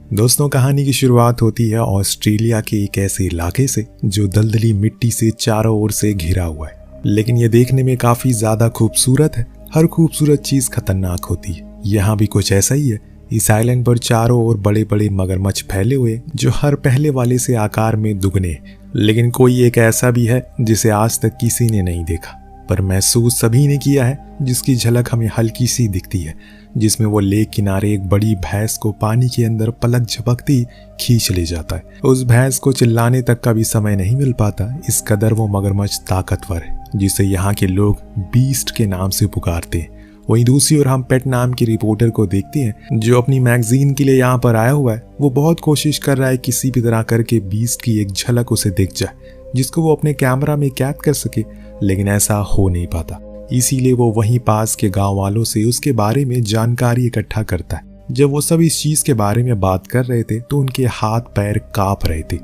दोस्तों, कहानी की शुरुआत होती है ऑस्ट्रेलिया के एक ऐसे इलाके से जो दलदली मिट्टी से चारों ओर से घिरा हुआ है, लेकिन यह देखने में काफी ज्यादा खूबसूरत है। हर खूबसूरत चीज खतरनाक होती है। यहाँ भी कुछ ऐसा ही है। इस आइलैंड पर चारों ओर बड़े बड़े मगरमच्छ फैले हुए जो हर पहले वाले से आकार में दुगने हैं, लेकिन कोई एक ऐसा भी है जिसे आज तक किसी ने नहीं देखा, पर महसूस सभी ने किया है, जिसकी झलक हमें हल्की सी दिखती है, जिसमें वो लेक किनारे एक बड़ी भैंस को पानी के अंदर पलक झपकती खींच ले जाता है। उस भैंस को चिल्लाने तक का भी समय नहीं मिल पाता, इस कदर वो मगरमच्छ ताकतवर है, जिसे यहाँ के लोग बीस्ट के नाम से पुकारते हैं। वहीं दूसरी ओर हम पेट नाम के रिपोर्टर को देखते हैं जो अपनी मैगजीन के लिए यहाँ पर आया हुआ है। वो बहुत कोशिश कर रहा है किसी भी तरह करके बीस्ट की एक झलक उसे दिख जाए, जिसको वो अपने कैमरा में कैद कर सके, लेकिन ऐसा हो नहीं पाता। इसीलिए वो वहीं पास के गांव वालों से उसके बारे में जानकारी इकट्ठा करता है। जब वो सब इस चीज के बारे में बात कर रहे थे तो उनके हाथ पैर कांप रहे थे।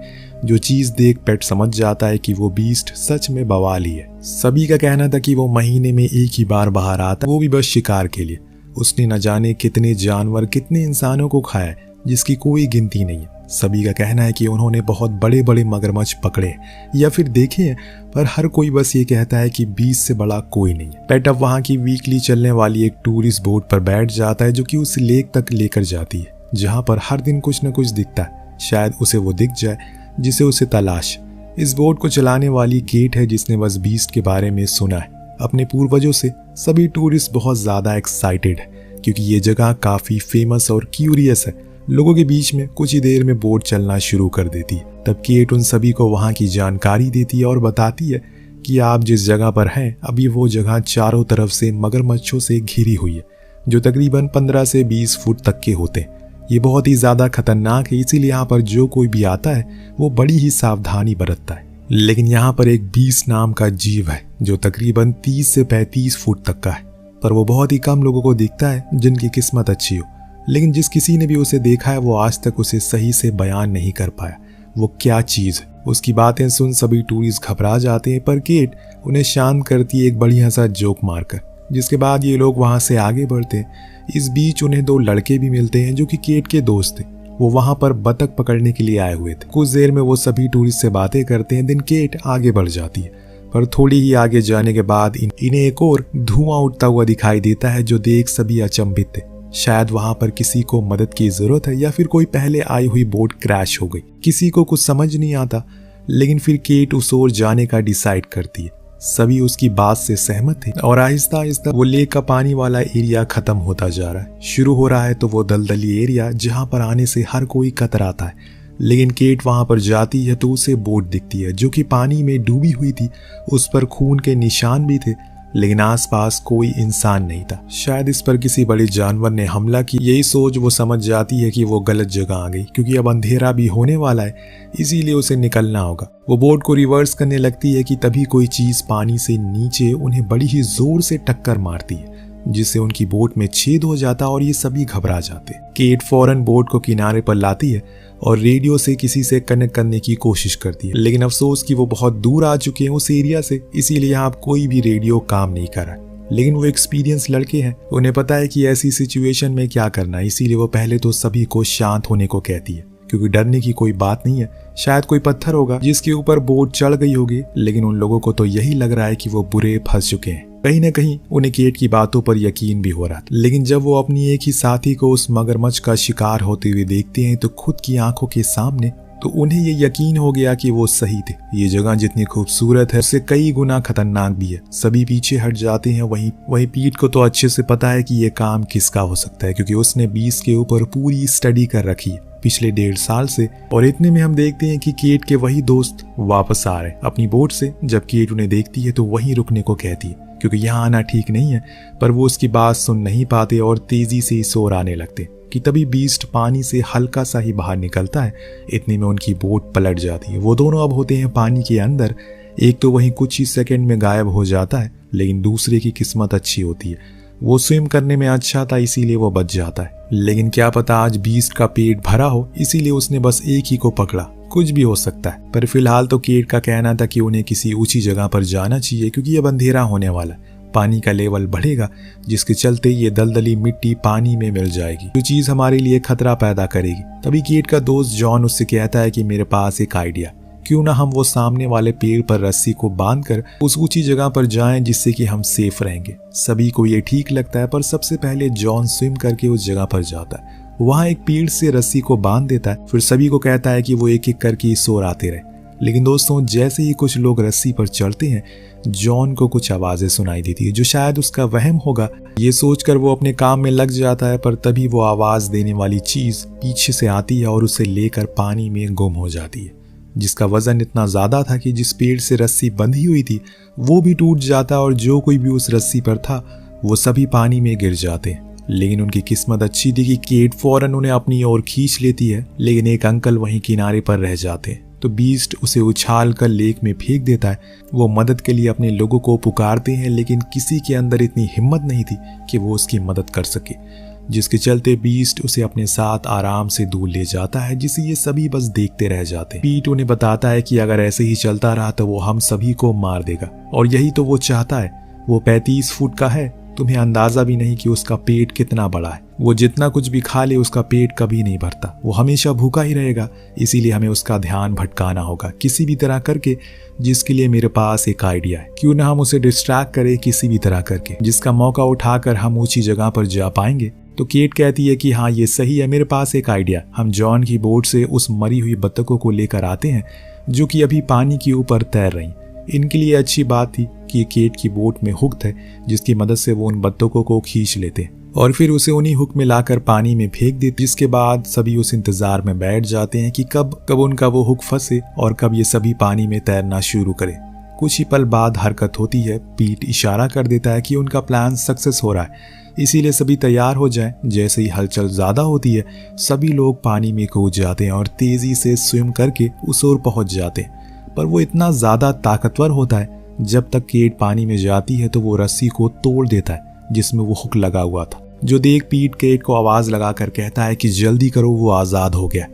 जो चीज देख पेट समझ जाता है कि वो बीस्ट सच में बवाली है। सभी का कहना था कि वो महीने में एक ही बार बाहर आता, वो भी बस शिकार के लिए। उसने न जाने कितने जानवर, कितने इंसानों को खाया, जिसकी कोई गिनती नहीं है। सभी का कहना है कि उन्होंने बहुत बड़े बड़े मगरमच्छ पकड़े या फिर देखे हैं, पर हर कोई बस ये कहता है कि बीस से बड़ा कोई नहीं है। पेट अब वहाँ की वीकली चलने वाली एक टूरिस्ट बोट पर बैठ जाता है जो कि उस लेक तक लेकर जाती है, जहाँ पर हर दिन कुछ न कुछ दिखता है। शायद उसे वो दिख जाए जिसे उसे तलाश। इस बोट को चलाने वाली केट है, जिसने बस बीस्ट के बारे में सुना है अपने पूर्वजों से। सभी टूरिस्ट बहुत ज्यादा एक्साइटेड है क्योंकि ये जगह काफी फेमस और क्यूरियस है। लोगों के बीच में कुछ ही देर में बोट चलना शुरू कर देती है। तब केट उन सभी को वहां की जानकारी देती है और बताती है कि आप जिस जगह पर हैं, अभी वो जगह चारों तरफ से मगरमच्छों से घिरी हुई है, जो तकरीबन 15 से 20 फुट तक के होते हैं। ये बहुत ही ज्यादा खतरनाक है, इसीलिए यहाँ पर जो कोई भी आता है वो बड़ी ही सावधानी बरतता है। लेकिन यहाँ पर एक बीस्ट नाम का जीव है जो तकरीबन 30 से 35 फुट तक का है, पर वो बहुत ही कम लोगों को दिखता है जिनकी किस्मत अच्छी हो। लेकिन जिस किसी ने भी उसे देखा है वो आज तक उसे सही से बयान नहीं कर पाया वो क्या चीज है। उसकी बातें सुन सभी टूरिस्ट घबरा जाते हैं, पर केट उन्हें शांत करती है एक बढ़िया सा जोक मारकर, जिसके बाद ये लोग वहां से आगे बढ़ते हैं। इस बीच उन्हें 2 लड़के भी मिलते हैं जो कि केट के दोस्त थे। वो वहां पर बतख पकड़ने के लिए आए हुए थे। कुछ देर में वो सभी टूरिस्ट से बातें करते हैं। दिन केट आगे बढ़ जाती है, पर थोड़ी ही आगे जाने के बाद इन्हें एक और धुआं उठता हुआ दिखाई देता है, जो देख सभी अचंभित थे। शायद वहां पर किसी को मदद की जरूरत है या फिर कोई पहले आई हुई बोट क्रैश हो गई। किसी को कुछ समझ नहीं आता, लेकिन फिर केट उस ओर जाने का डिसाइड करती है। सभी उसकी बात से सहमत थे और आहिस्ता आहिस्ता वो लेक का पानी वाला एरिया खत्म होता जा रहा है। शुरू हो रहा है तो वो दलदली एरिया जहां पर आने से हर कोई कतराता है। लेकिन केट वहां पर जाती है तो उसे बोट दिखती है जो कि पानी में डूबी हुई थी। उस पर खून के निशान भी थे, लेकिन आसपास कोई इंसान नहीं था। शायद इस पर किसी बड़े जानवर ने हमला की। यही सोच वो समझ जाती है कि वो गलत जगह आ गई, क्योंकि अब अंधेरा भी होने वाला है, इसीलिए उसे निकलना होगा। वो बोट को रिवर्स करने लगती है कि तभी कोई चीज पानी से नीचे उन्हें बड़ी ही जोर से टक्कर मारती है, जिससे उनकी बोट में छेद हो जाता और ये सभी घबरा जाते। केट फौरन बोट को किनारे पर लाती है और रेडियो से किसी से कनेक्ट करने की कोशिश करती है, लेकिन अफसोस कि वो बहुत दूर आ चुके हैं उस एरिया से, इसीलिए यहाँ कोई भी रेडियो काम नहीं कर रहा। लेकिन वो एक्सपीरियंस लड़के हैं, उन्हें पता है कि ऐसी सिचुएशन में क्या करना है, इसीलिए वो पहले तो सभी को शांत होने को कहती है, क्योंकि डरने की कोई बात नहीं है। शायद कोई पत्थर होगा जिसके ऊपर बोट चढ़ गई होगी, लेकिन उन लोगों को तो यही लग रहा है कि वो बुरे फंस चुके हैं। कहीं न कहीं उन्हें केट की बातों पर यकीन भी हो रहा था। लेकिन जब वो अपनी एक ही साथी को उस मगरमच्छ का शिकार होते हुए देखते हैं तो खुद की आंखों के सामने, तो उन्हें ये यकीन हो गया कि वो सही थे। ये जगह जितनी खूबसूरत है उससे कई गुना खतरनाक भी है। सभी पीछे हट जाते हैं। वहीं पीट को तो अच्छे से पता है कि ये काम किसका हो सकता है, क्योंकि उसने बीस के ऊपर पूरी स्टडी कर रखी है पिछले 1.5 साल से। और इतने में हम देखते हैं कि केट के वही दोस्त वापस आ रहे हैं अपनी बोट से। जब केट उन्हें देखती है तो वहीं रुकने को कहती है, क्योंकि यहाँ आना ठीक नहीं है, पर वो उसकी बात सुन नहीं पाते और तेजी से इस ओर आने लगते कि तभी बीस्ट पानी से हल्का सा ही बाहर निकलता है। इतने में उनकी बोट पलट जाती है। वो दोनों अब होते हैं पानी के अंदर। एक तो वहीं कुछ ही सेकंड में गायब हो जाता है, लेकिन दूसरे की किस्मत अच्छी होती है। वो स्विम करने में अच्छा था, इसीलिए वो बच जाता है। लेकिन क्या पता आज बीस्ट का पेट भरा हो, इसीलिए उसने बस एक ही को पकड़ा। कुछ भी हो सकता है। पर फिलहाल तो केट का कहना था कि उन्हें किसी ऊंची जगह पर जाना चाहिए, क्योंकि अब अंधेरा होने वाला है। पानी का लेवल बढ़ेगा, जिसके चलते ये दलदली मिट्टी पानी में मिल जाएगी, जो चीज हमारे लिए खतरा पैदा करेगी। तभी केट का दोस्त जॉन उससे कहता है कि मेरे पास एक आइडिया, क्यों ना हम वो सामने वाले पेड़ पर रस्सी को बांधकर उस ऊंची जगह पर जाएं, जिससे कि हम सेफ रहेंगे। सभी को ये ठीक लगता है, पर सबसे पहले जॉन स्विम करके उस जगह पर जाता है। वहां एक पेड़ से रस्सी को बांध देता है, फिर सभी को कहता है कि वो एक एक करके इस ओर आते रहे। लेकिन दोस्तों, जैसे ही कुछ लोग रस्सी पर चढ़ते हैं, जॉन को कुछ आवाजें सुनाई देती है, जो शायद उसका वहम होगा। ये सोचकर वो अपने काम में लग जाता है, पर तभी वो आवाज देने वाली चीज पीछे से आती है और उसे लेकर पानी में गुम हो जाती है, जिसका वजन इतना ज्यादा था कि जिस पेड़ से रस्सी बंधी हुई थी वो भी टूट जाता और जो कोई भी उस रस्सी पर था वो सभी पानी में गिर जाते। लेकिन उनकी किस्मत अच्छी थी कि केट फौरन उन्हें अपनी ओर खींच लेती है, लेकिन एक अंकल वहीं किनारे पर रह जाते हैं, तो बीस्ट उसे उछाल कर लेक में फेंक देता है। वो मदद के लिए अपने लोगों को पुकारते हैं, लेकिन किसी के अंदर इतनी हिम्मत नहीं थी कि वो उसकी मदद कर सके, जिसके चलते बीस्ट उसे अपने साथ आराम से दूर ले जाता है, जिसे ये सभी बस देखते रह जाते हैं। पीट उन्हें बताता है कि अगर ऐसे ही चलता रहा तो वो हम सभी को मार देगा, और यही तो वो चाहता है। वो 35 फुट का है, तुम्हें अंदाजा भी नहीं कि उसका पेट कितना बड़ा है। वो जितना कुछ भी खा ले उसका पेट कभी नहीं भरता, वो हमेशा भूखा ही रहेगा। इसीलिए हमें उसका ध्यान भटकाना होगा किसी भी तरह करके, जिसके लिए मेरे पास एक आइडिया है। क्यों ना हम उसे डिस्ट्रैक्ट करें किसी भी तरह करके, जिसका मौका उठाकर हम ऊंची जगह पर जा पाएंगे। तो केट कहती है कि हाँ, ये सही है, मेरे पास एक आइडिया। हम जॉन की बोट से उस मरी हुई बत्तखों को लेकर आते हैं, जो कि अभी पानी के ऊपर तैर रही। इनके लिए अच्छी बात थी कि केट की बोट में हुक है, जिसकी मदद से वो उन बत्तखों को खींच लेते और फिर उसे उन्हीं हुक में लाकर पानी में फेंक देते, जिसके बाद सभी उस इंतजार में बैठ जाते हैं कि कब उनका वो हुक फंसे और कब ये सभी पानी में तैरना शुरू करें। कुछ ही पल बाद हरकत होती है। पीट इशारा कर देता है कि उनका प्लान सक्सेस हो रहा है, इसीलिए सभी तैयार हो जाएं। जैसे ही हलचल ज्यादा होती है, सभी लोग पानी में कूद जाते हैं और तेजी से स्विम करके उस ओर पहुंच जाते हैं। पर वो इतना ज्यादा ताकतवर होता है, जब तक केट पानी में जाती है तो वो रस्सी को तोड़ देता है जिसमें वो हुक लगा हुआ था। जो देख पीट केट को आवाज लगाकर कहता है कि जल्दी करो, वो आजाद हो गया।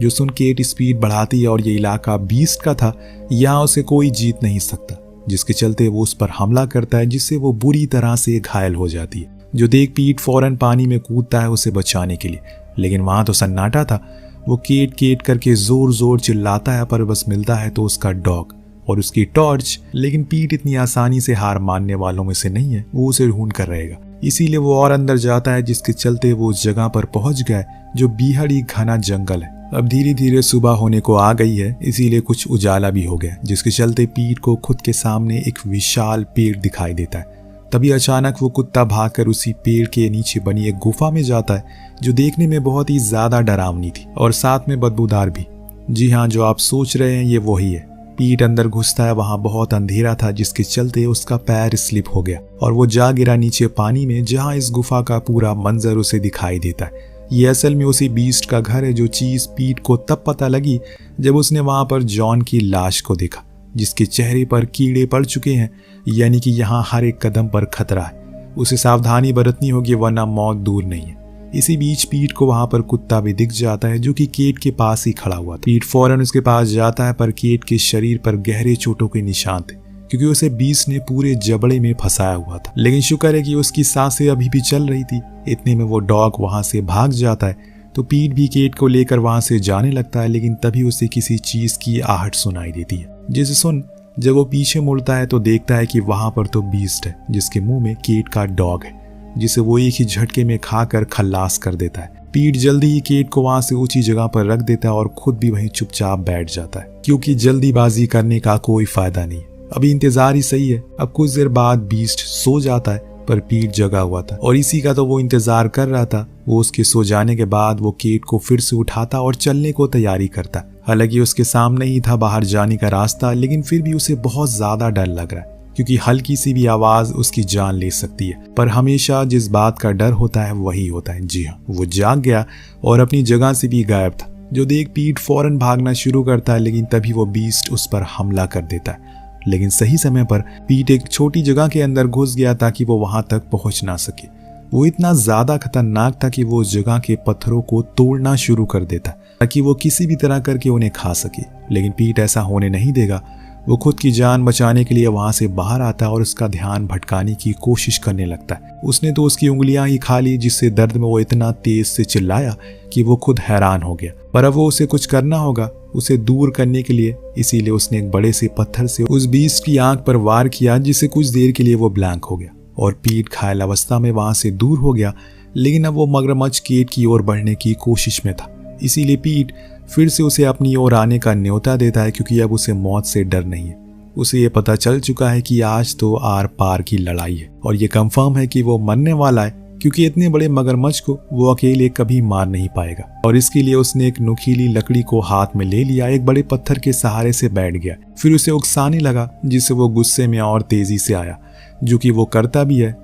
जो सुन केट स्पीड बढ़ाती है और ये इलाका बीस्ट का था, यहाँ उसे कोई जीत नहीं सकता, जिसके चलते वो उस पर हमला करता है, जिससे वो बुरी तरह से घायल हो जाती है। जो देख पीट फौरन पानी में कूदता है उसे बचाने के लिए, लेकिन वहां तो सन्नाटा था। वो केट केट करके जोर जोर चिल्लाता है, पर बस मिलता है तो उसका डॉग और उसकी टॉर्च। लेकिन पीट इतनी आसानी से हार मानने वालों में से नहीं है, वो उसे ढूंढ कर रहेगा। इसीलिए वो और अंदर जाता है, जिसके चलते वो उस जगह पर पहुंच गया जो बेहद ही घना जंगल है। अब धीरे धीरे सुबह होने को आ गई है, इसीलिए कुछ उजाला भी हो गया, जिसके चलते पीट को खुद के सामने एक विशाल पेड़ दिखाई देता है। तभी अचानक वो कुत्ता भागकर उसी पेड़ के नीचे बनी एक गुफा में जाता है, जो देखने में बहुत ही ज्यादा डरावनी थी और साथ में बदबूदार भी। जी हाँ, जो आप सोच रहे हैं ये वही है। पीट अंदर घुसता है, वहां बहुत अंधेरा था, जिसके चलते उसका पैर स्लिप हो गया और वो जा गिरा नीचे पानी में, जहां इस गुफा का पूरा मंजर उसे दिखाई देता है। ये असल में उसी बीस्ट का घर है, जो चीज पीट को तब पता लगी जब उसने वहां पर जॉन की लाश को देखा, जिसके चेहरे पर कीड़े पड़ चुके हैं, यानी कि यहाँ हर एक कदम पर खतरा है। उसे सावधानी बरतनी होगी, वरना मौत दूर नहीं है। इसी बीच पीट को वहां पर कुत्ता भी दिख जाता है, जो कि केट के पास ही खड़ा हुआ था। पीट फौरन उसके पास जाता है, पर केट के शरीर पर गहरे चोटों के निशान थे, क्योंकि उसे बीस्ट ने पूरे जबड़े में फंसाया हुआ था। लेकिन शुक्र है कि उसकी सांसें अभी भी चल रही थी। इतने में वो डॉग वहां से भाग जाता है, तो पीट भी केट को लेकर वहां से जाने लगता है। लेकिन तभी उसे किसी चीज की आहट सुनाई देती है, जिसे सुन जब वो पीछे मुड़ता है तो देखता है कि वहां पर तो बीस्ट है, जिसके मुंह में केट का डॉग है, जिसे वो एक ही झटके में खाकर खल्लास कर देता है। पीट जल्दी ही केट को वहां से ऊंची जगह पर रख देता है और खुद भी वहीं चुपचाप बैठ जाता है, क्योंकि जल्दीबाजी करने का कोई फायदा नहीं। अभी इंतजार ही सही है। अब कुछ देर बाद बीस्ट सो जाता है, पर पीट जगा हुआ था और इसी का तो वो इंतजार कर रहा था। वो उसके सो जाने के बाद वो केट को फिर से उठाता और चलने को तैयारी करता। हालांकि उसके सामने ही था बाहर जाने का रास्ता, लेकिन फिर भी उसे बहुत ज्यादा डर लग रहा है, क्योंकि हल्की सी भी आवाज उसकी जान ले सकती है। पर हमेशा जिस बात का डर होता है वही होता है। जी हाँ, वो जाग गया और अपनी जगह से भी गायब था। जो देख पीट फौरन भागना शुरू करता है, लेकिन तभी वो बीस्ट उस पर हमला कर देता है। लेकिन सही समय पर पीट एक छोटी जगह के अंदर घुस गया ताकि वो वहां तक पहुंच ना सके। वो इतना ज्यादा खतरनाक था कि वो उस जगह के पत्थरों को तोड़ना शुरू कर देता ताकि वो किसी भी तरह करके उन्हें खा सके। लेकिन पीट ऐसा होने नहीं देगा। वो खुद की जान बचाने के लिए वहां से बाहर आता है और उसका ध्यान भटकाने की कोशिश करने लगता है। उसने तो उसकी उंगलियां ही खा ली, जिससे दर्द में वो इतना तेज से चिल्लाया कि वो खुद हैरान हो गया। पर अब वो उसे कुछ करना होगा उसे दूर करने के लिए, इसीलिए उसने एक बड़े से पत्थर से उस बीस्ट की आंख पर वार किया, जिससे कुछ देर के लिए वो ब्लैंक हो गया और पीट घायल अवस्था में वहां से दूर हो गया। लेकिन अब वो मगरमच्छ केट की ओर बढ़ने की कोशिश में था, इसीलिए पीट फिर से उसे अपनी ओर आने का न्योता देता है, क्योंकि अब उसे मौत से डर नहीं है। उसे ये पता चल चुका है कि आज तो आर पार की लड़ाई है और ये कंफर्म है कि वो मरने वाला है, क्योंकि इतने बड़े मगरमच्छ को वो अकेले कभी मार नहीं पाएगा। और इसके लिए उसने एक नुकीली लकड़ी को हाथ में ले लिया, एक बड़े पत्थर के सहारे से बैठ गया, फिर उसे उकसाने लगा, जिससे वो गुस्से में और तेजी से आया, जो कि वो करता भी है।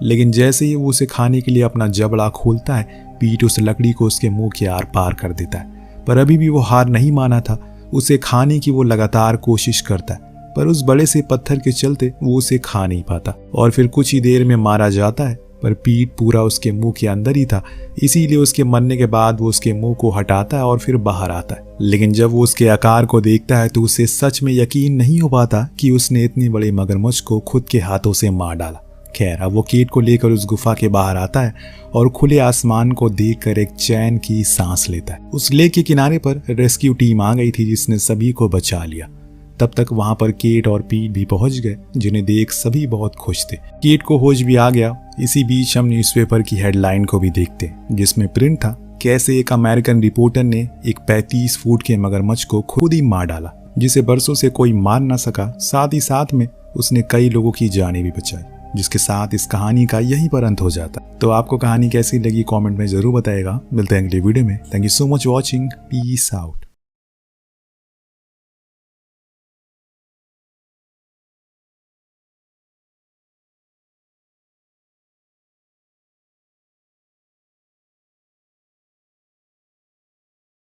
लेकिन जैसे ही वो उसे खाने के लिए अपना जबड़ा खोलता है, पीट उस लकड़ी को उसके मुंह के आर पार कर देता है। पर अभी भी वो हार नहीं माना था, उसे खाने की वो लगातार कोशिश करता है, पर उस बड़े से पत्थर के चलते वो उसे खा नहीं पाता और फिर कुछ ही देर में मारा जाता है। पर पीट पूरा उसके मुंह के अंदर ही था, इसीलिए उसके मरने के बाद वो उसके मुंह को हटाता है और फिर बाहर आता है। लेकिन जब वो उसके आकार को देखता है तो उसे सच में यकीन नहीं हो पाता कि उसने इतनी बड़े मगरमच्छ को खुद के हाथों से मार डाला। खैर, अब वो केट को लेकर उस गुफा के बाहर आता है और खुले आसमान को देखकर एक चैन की सांस लेता है। उस लेक के किनारे पर रेस्क्यू टीम आ गई थी, जिसने सभी को बचा लिया। तब तक वहां पर केट और पीट भी पहुंच गए, जिन्हें देख सभी बहुत खुश थे। केट को होश भी आ गया। इसी बीच हम न्यूज़पेपर की हेडलाइन को भी देखते, जिसमें प्रिंट था कैसे एक अमेरिकन रिपोर्टर ने एक 35 फुट के मगरमच्छ को खुद ही मार डाला, जिसे बरसों से कोई मार ना सका। साथ ही साथ में उसने कई लोगों की जानें भी बचाई, जिसके साथ इस कहानी का यहीं पर अंत हो जाता। तो आपको कहानी कैसी लगी कमेंट में जरूर बताइएगा। मिलते हैं अगली वीडियो में। Thank you so much watching. Peace out.